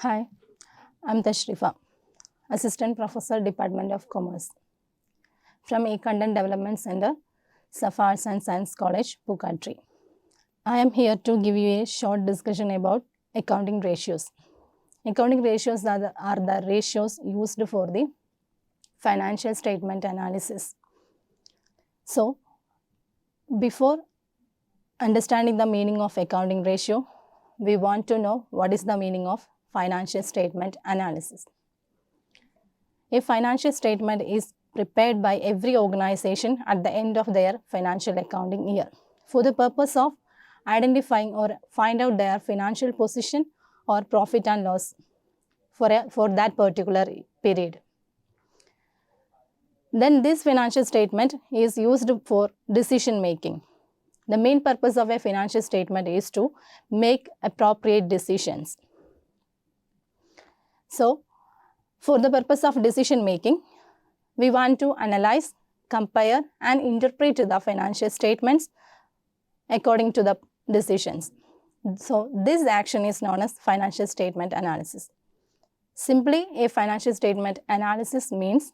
Hi, I'm Thashrifa, Assistant Professor, Department of Commerce from E-Content Development Center, Safa Arts and Science College, Pukatri. I am here to give you a short discussion about accounting ratios. Accounting ratios are the ratios used for the financial statement analysis. So, before understanding the meaning of accounting ratio, we want to know what is the meaning of financial statement analysis. A financial statement is prepared by every organization at the end of their financial accounting year for the purpose of identifying or find out their financial position or profit and loss for that particular period. Then this financial statement is used for decision making. The main purpose of a financial statement is to make appropriate decisions. So, for the purpose of decision making, we want to analyze, compare and interpret the financial statements according to the decisions. So, this action is known as financial statement analysis. Simply, a financial statement analysis means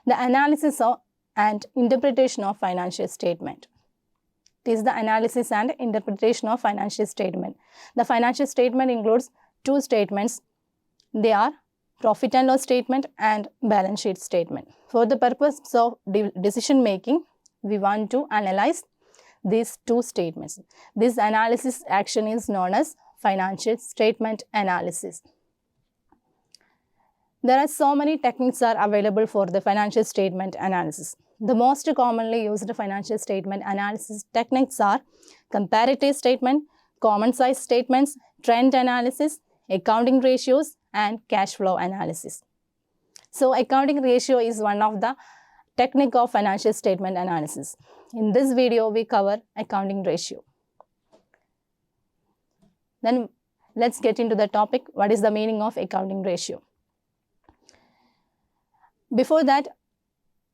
the analysis of and interpretation of financial statement. It is the analysis and interpretation of financial statement. The financial statement includes two statements. They are profit and loss statement and balance sheet statement. For the purpose of decision making, we want to analyze these two statements. This analysis action is known as financial statement analysis. There are so many techniques are available for the financial statement analysis. The most commonly used financial statement analysis techniques are comparative statement, common size statements, trend analysis, accounting ratios, and cash flow analysis. So, accounting ratio is one of the technique of financial statement analysis. In this video, we cover accounting ratio. Then, let's get into the topic. What is the meaning of accounting ratio? Before that,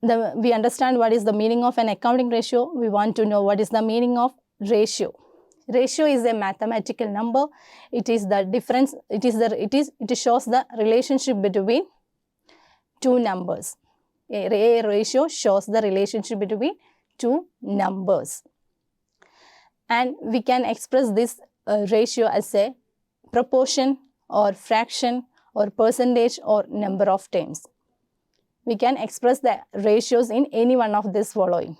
we understand what is the meaning of an accounting ratio. We want to know what is the meaning of ratio. Ratio is a mathematical number. It is the difference. It shows the relationship between two numbers. A ratio shows the relationship between two numbers, and we can express this ratio as a proportion or fraction or percentage or number of terms. We can express the ratios in any one of this following.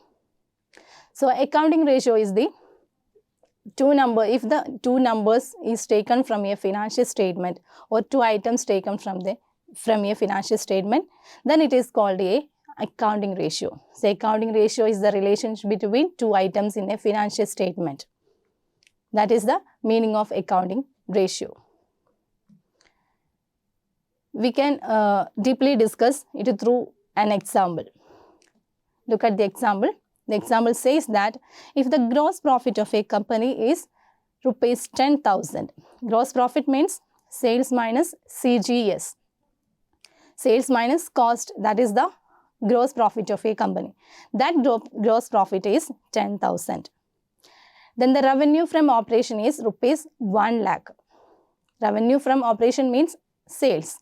So, accounting ratio is the if the two numbers is taken from a financial statement or two items taken from a financial statement, then it is called a accounting ratio. So, accounting ratio is the relationship between two items in a financial statement. That is the meaning of accounting ratio. We can deeply discuss it through an example. Look at the example. The example says that if the gross profit of a company is rupees 10,000, gross profit means sales minus CGS. Sales minus cost, that is the gross profit of a company. That gross profit is 10,000. Then the revenue from operation is rupees 1 lakh. Revenue from operation means sales.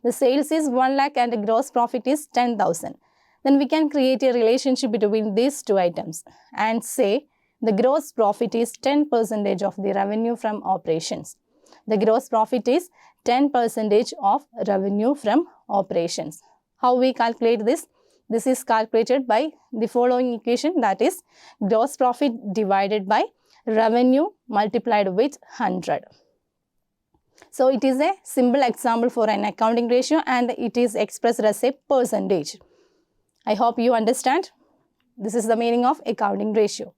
The sales is 1 lakh and the gross profit is 10,000. Then we can create a relationship between these two items and say the gross profit is 10% of the revenue from operations. The gross profit is 10% of revenue from operations. How we calculate this? This is calculated by the following equation, that is gross profit divided by revenue multiplied with 100. So, it is a simple example for an accounting ratio and it is expressed as a percentage. I hope you understand. This is the meaning of accounting ratio.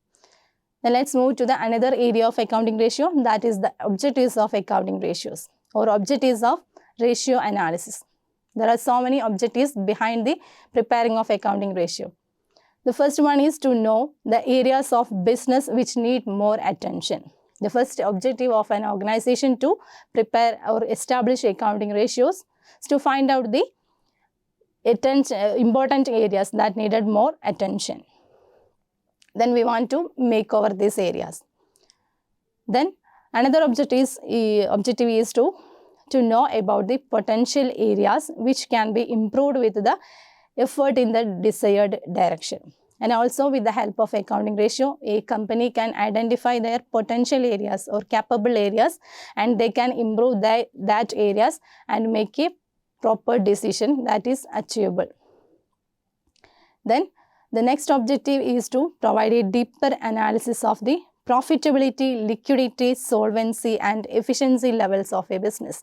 Then let's move to the another area of accounting ratio, that is the objectives of accounting ratios or objectives of ratio analysis. There are so many objectives behind the preparing of accounting ratio. The first one is to know the areas of business which need more attention. The first objective of an organization to prepare or establish accounting ratios is to find out the important areas that needed more attention. Then we want to make over these areas. Then another objective is to to know about the potential areas which can be improved with the effort in the desired direction. And also with the help of accounting ratio, a company can identify their potential areas or capable areas, and they can improve that areas and make a proper decision that is achievable. Then the next objective is to provide a deeper analysis of the profitability, liquidity, solvency and efficiency levels of a business.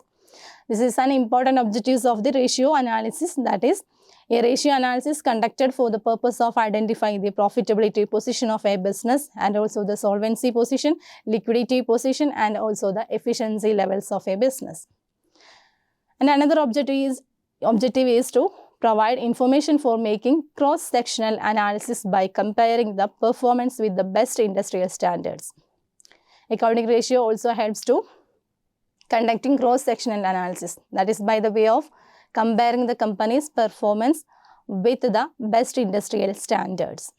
This is an important objective of the ratio analysis, that is a ratio analysis conducted for the purpose of identifying the profitability position of a business and also the solvency position, liquidity position and also the efficiency levels of a business. And another objective is to provide information for making cross-sectional analysis by comparing the performance with the best industrial standards. Accounting ratio also helps to conducting cross-sectional analysis, that is by the way of comparing the company's performance with the best industrial standards.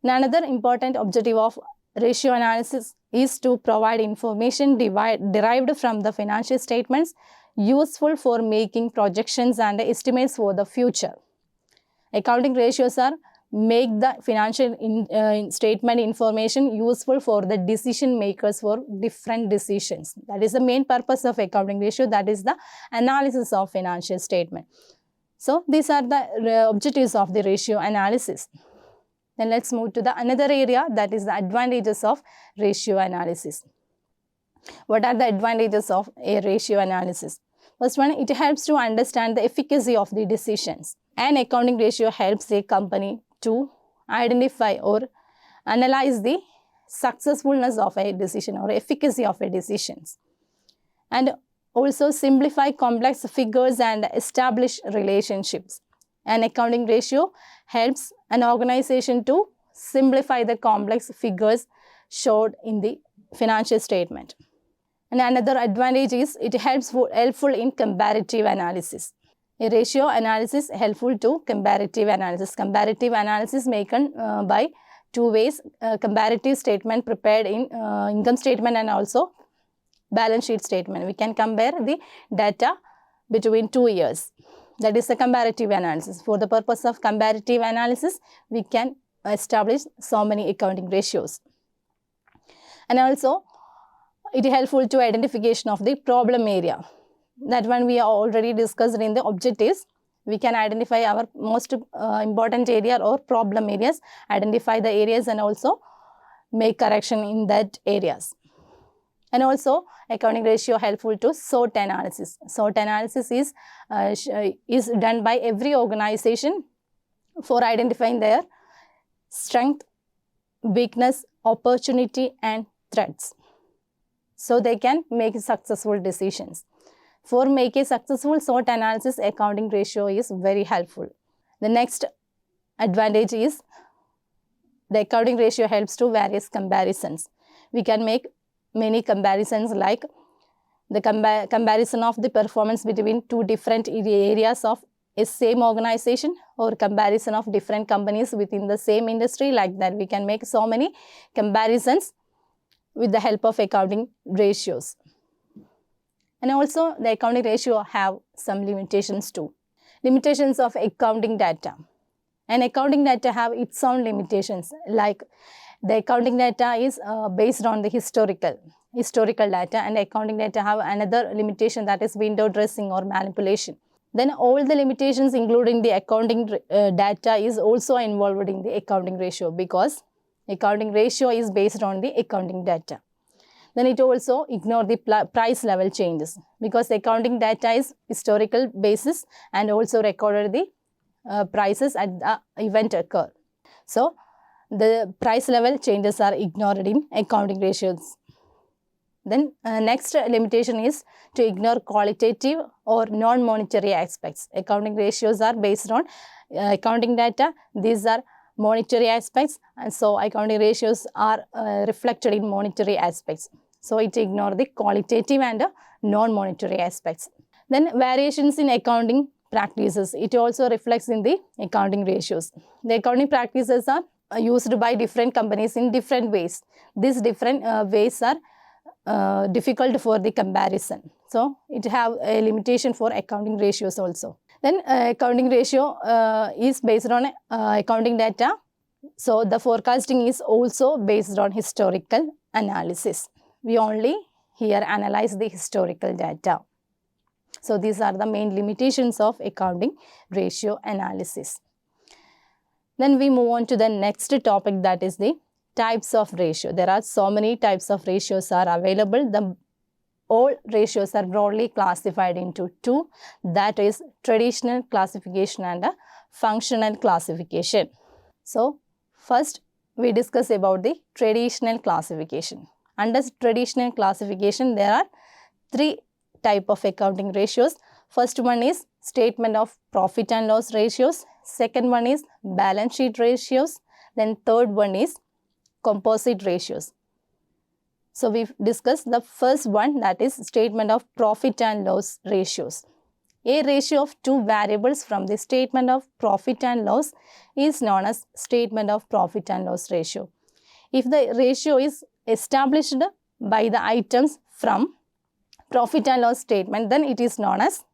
Another important objective of ratio analysis is to provide information derived from the financial statements useful for making projections and estimates for the future. Accounting ratios are make the financial statement information useful for the decision makers for different decisions. That is the main purpose of accounting ratio, that is the analysis of financial statement. So these are the objectives of the ratio analysis. Then let's move to the another area, that is the advantages of ratio analysis. What are the advantages of a ratio analysis? First one, it helps to understand the efficacy of the decisions. An accounting ratio helps a company to identify or analyze the successfulness of a decision or efficacy of a decisions, and also simplify complex figures and establish relationships. An accounting ratio helps an organization to simplify the complex figures showed in the financial statement. And another advantage is it helpful in comparative analysis. A ratio analysis helpful to comparative analysis. Comparative analysis taken by two ways. Comparative statement prepared in income statement and also balance sheet statement. We can compare the data between 2 years. That is the comparative analysis. For the purpose of comparative analysis, we can establish so many accounting ratios. And also, it is helpful to identification of the problem area. That one we are already discussed in the objectives. We can identify our most important area or problem areas, identify the areas and also make correction in that areas. And also accounting ratio helpful to SWOT analysis. SWOT analysis is done by every organization for identifying their strength, weakness, opportunity and threats, so they can make successful decisions. For making successful SWOT analysis, accounting ratio is very helpful. The next advantage is the accounting ratio helps to various comparisons. We can make many comparisons, like the comparison of the performance between two different areas of a same organization, or comparison of different companies within the same industry. Like that, we can make so many comparisons with the help of accounting ratios. And also the accounting ratio have some limitations too. Limitations of accounting data. And accounting data have its own limitations, like the accounting data is based on the historical data, and accounting data have another limitation, that is window dressing or manipulation. Then all the limitations including the accounting data is also involved in the accounting ratio, because accounting ratio is based on the accounting data. Then it also ignore the price level changes, because the accounting data is historical basis and also recorded the prices at the event occur. So the price level changes are ignored in accounting ratios. Then next limitation is to ignore qualitative or non-monetary aspects. Accounting ratios are based on accounting data. These are monetary aspects, and so accounting ratios are reflected in monetary aspects. So it ignores the qualitative and non-monetary aspects. Then variations in accounting practices. It also reflects in the accounting ratios. The accounting practices are used by different companies in different ways. These different ways are difficult for the comparison. So it have a limitation for accounting ratios also. Then accounting ratio is based on accounting data. So the forecasting is also based on historical analysis. We only here analyze the historical data. So these are the main limitations of accounting ratio analysis. Then we move on to the next topic, that is the types of ratio. There are so many types of ratios are available. All ratios are broadly classified into two, that is traditional classification and a functional classification. So first we discuss about the traditional classification. Under traditional classification there are three type of accounting ratios. First one is statement of profit and loss ratios. Second one is balance sheet ratios. Then third one is composite ratios. So we've discussed the first one, that is statement of profit and loss ratios. A ratio of two variables from the statement of profit and loss is known as statement of profit and loss ratio. If the ratio is established by the items from profit and loss statement, then it is known as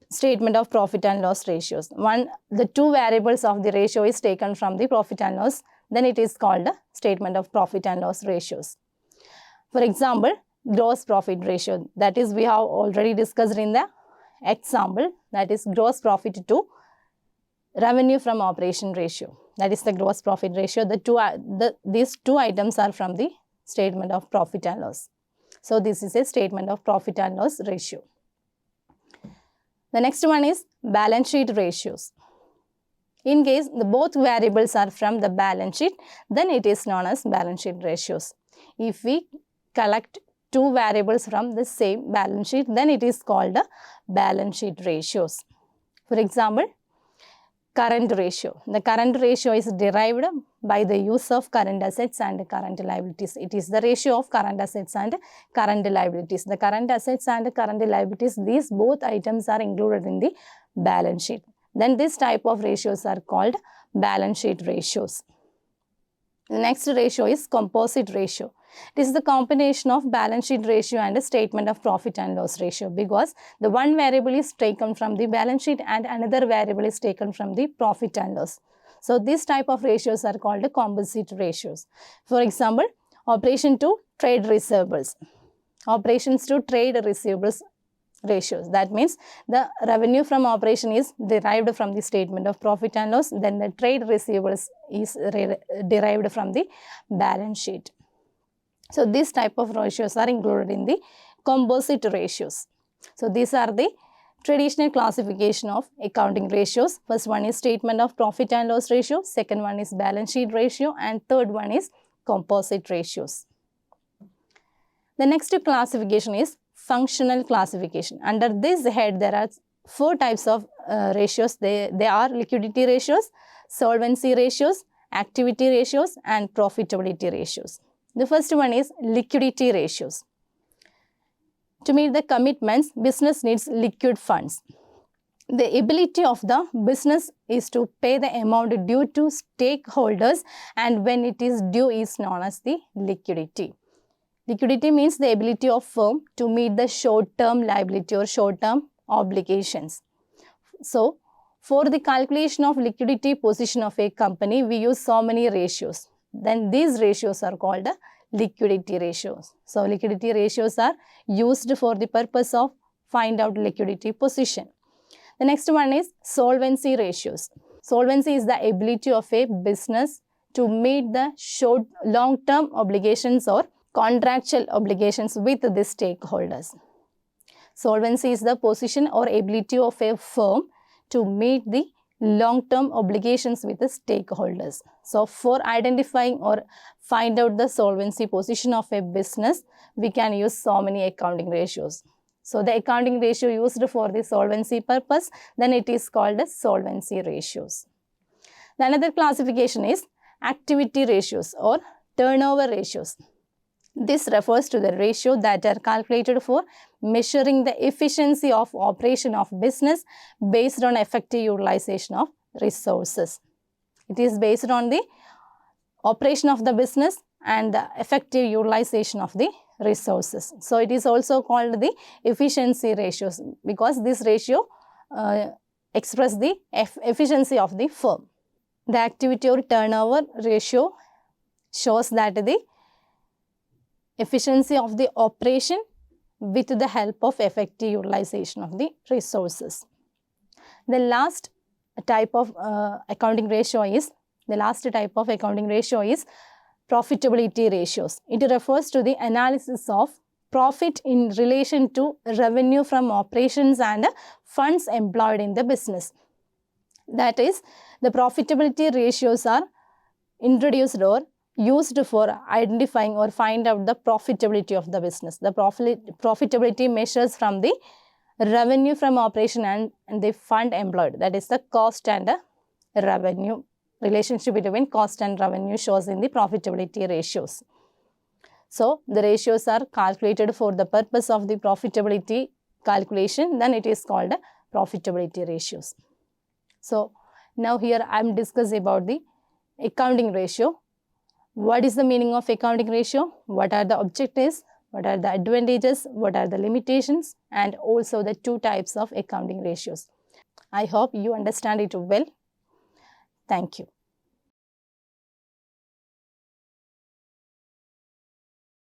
statement of profit and loss ratios. The two variables of the ratio is taken from the profit and loss, then it is called a statement of profit and loss ratios. For example, gross profit ratio, that is we have already discussed in the example, that is gross profit to revenue from operation ratio, that is the gross profit ratio. These two items are from the statement of profit and loss. So this is a statement of profit and loss ratio. The next one is balance sheet ratios. In case both variables are from the balance sheet, then it is known as balance sheet ratios. If we collect two variables from the same balance sheet, then it is called a balance sheet ratios. For example, current ratio. The current ratio is derived by the use of current assets and current liabilities. It is the ratio of current assets and current liabilities. The current assets and current liabilities, these both items are included in the balance sheet. Then this type of ratios are called balance sheet ratios. The next ratio is composite ratio. It is the combination of balance sheet ratio and a statement of profit and loss ratio, because the one variable is taken from the balance sheet and another variable is taken from the profit and loss. So this type of ratios are called composite ratios. For example, operation to trade receivables. Operations to trade receivables ratios. That means the revenue from operation is derived from the statement of profit and loss. Then the trade receivables is derived from the balance sheet. So this type of ratios are included in the composite ratios. So these are the traditional classification of accounting ratios. First one is statement of profit and loss ratio. Second one is balance sheet ratio. And third one is composite ratios. The next classification is functional classification. Under this head, there are four types of ratios. They are liquidity ratios, solvency ratios, activity ratios, and profitability ratios. The first one is liquidity ratios. To meet the commitments, business needs liquid funds. The ability of the business is to pay the amount due to stakeholders, and when it is due is known as the liquidity. Liquidity means the ability of firm to meet the short-term liability or short-term obligations. So, for the calculation of liquidity position of a company, we use so many ratios. Then these ratios are called liquidity ratios. So, liquidity ratios are used for the purpose of find out liquidity position. The next one is solvency ratios. Solvency is the ability of a business to meet the short long-term obligations or contractual obligations with the stakeholders. Solvency is the position or ability of a firm to meet the long-term obligations with the stakeholders. So, for identifying or find out the solvency position of a business, we can use so many accounting ratios. So, the accounting ratio used for the solvency purpose, then it is called as solvency ratios. The another classification is activity ratios or turnover ratios. This refers to the ratio that are calculated for measuring the efficiency of operation of business based on effective utilization of resources. It is based on the operation of the business and the effective utilization of the resources. So it is also called the efficiency ratios because this ratio express the efficiency of the firm. The activity or turnover ratio shows that the efficiency of the operation with the help of effective utilization of the resources. The last type of accounting ratio is profitability ratios. It refers to the analysis of profit in relation to revenue from operations and funds employed in the business. That is, the profitability ratios are introduced or used for identifying or find out the profitability of the business. The profitability measures from the revenue from operation and the fund employed. That is the cost and revenue. Relationship between cost and revenue shows in the profitability ratios. So, the ratios are calculated for the purpose of the profitability calculation, then it is called profitability ratios. So, now here I am discussing about the accounting ratio. What is the meaning of accounting ratio? What are the objectives? What are the advantages? What are the limitations? And also the two types of accounting ratios. I hope you understand it well. Thank you.